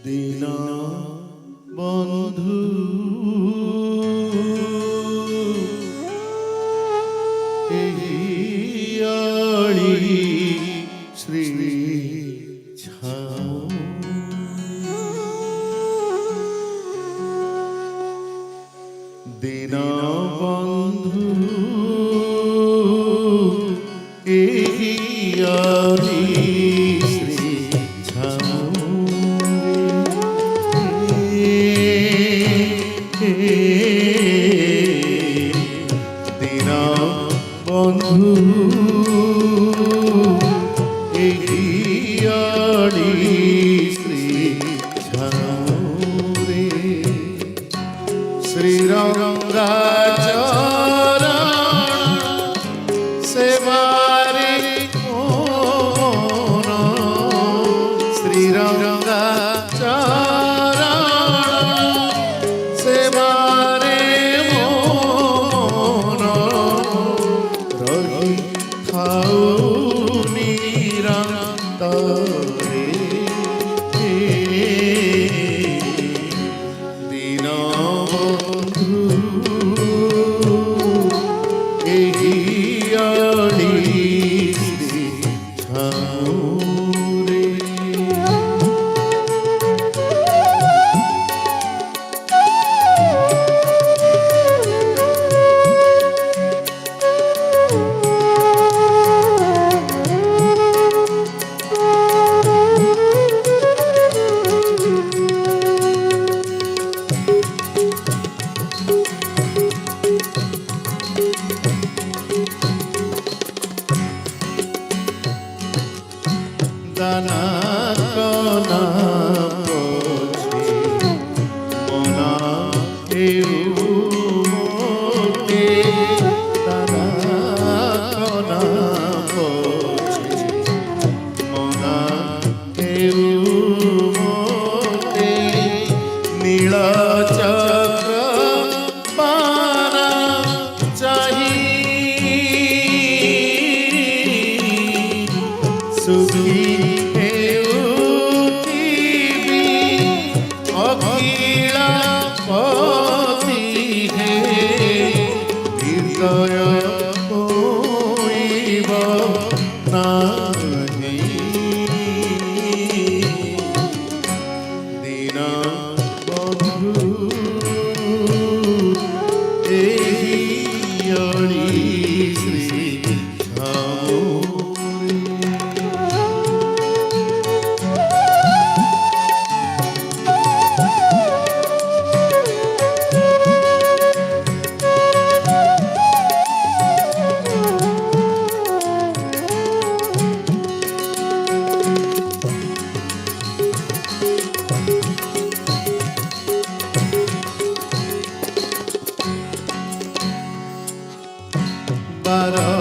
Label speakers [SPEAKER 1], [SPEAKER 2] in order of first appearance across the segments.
[SPEAKER 1] দীনা বন্ধু এহিয়াড়ি শ্রী ছাও দীনা বন্ধু এহিয়াড়ি শ্রী ছাও দীনা বন্ধু এহিয়াড়ি শ্রী ছাও রে শ্রীরঙ্গাচরণ সেবারে মন শ্রীরঙ্গাচরণ সেবারে মন রহি খাও নিরন্তরে দীনবন্ধু এহিয়াড়ি শ্রী ছাও রে দানা কনা পছে মনা এউ মোতে দানা কনা পছে মনা এউ মোতে নীল চক্র পানা চাহি সুখী পতি হে হৃদয় হইব নাহি দীনা বন্ধু এহিয়াড়ি শ্রী ছাও বারো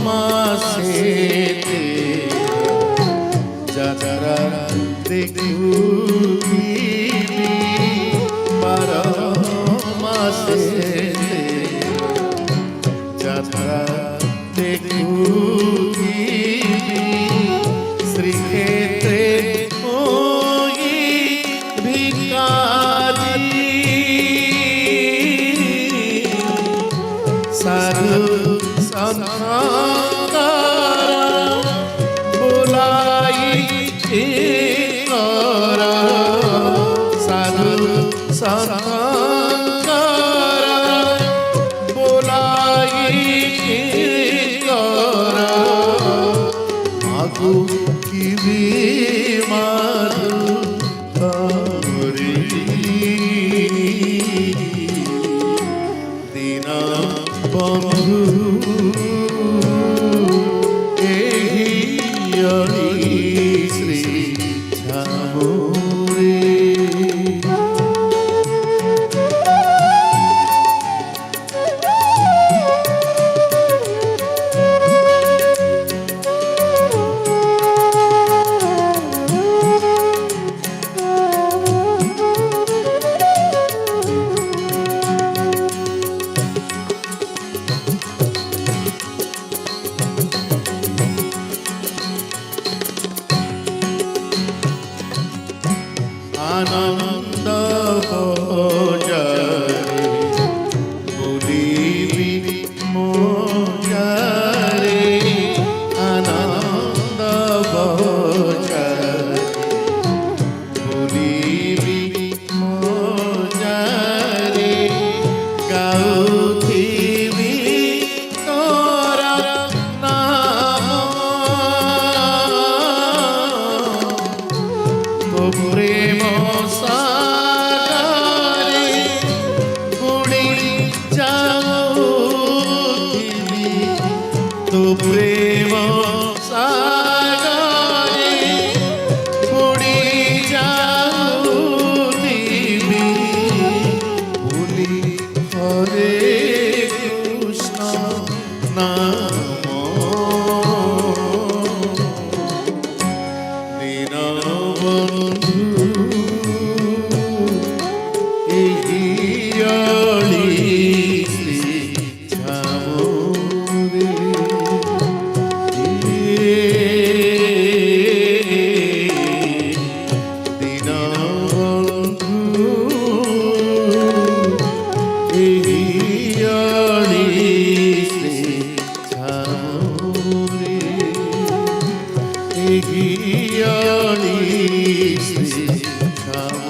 [SPEAKER 1] মাসেতে যাত্রা দেখুবি বারো মাসেতে যাত্রা দেখুবি শ্রীক্ষেত্রে ওই ভিখারি সাধু সন্তান বুলাই কর আনন্দ বজারে বলিবি মজারে আনন্দ বজারে বলিবি মজারে গাউথিবি তোর নাম তো প্রেম সাগরে বুড়ি যাউথিবি তো প্রেম সাগরে বুড়ি যাউথিবি বলি হরে কৃষ্ণ নাম দীনবন্ধু এগিয়ালি শ্রী ঝামরে দীনবন্ধু এগিয়ালি শ্রী ঝামরে এগিয়ালি শ্রী ঝামরে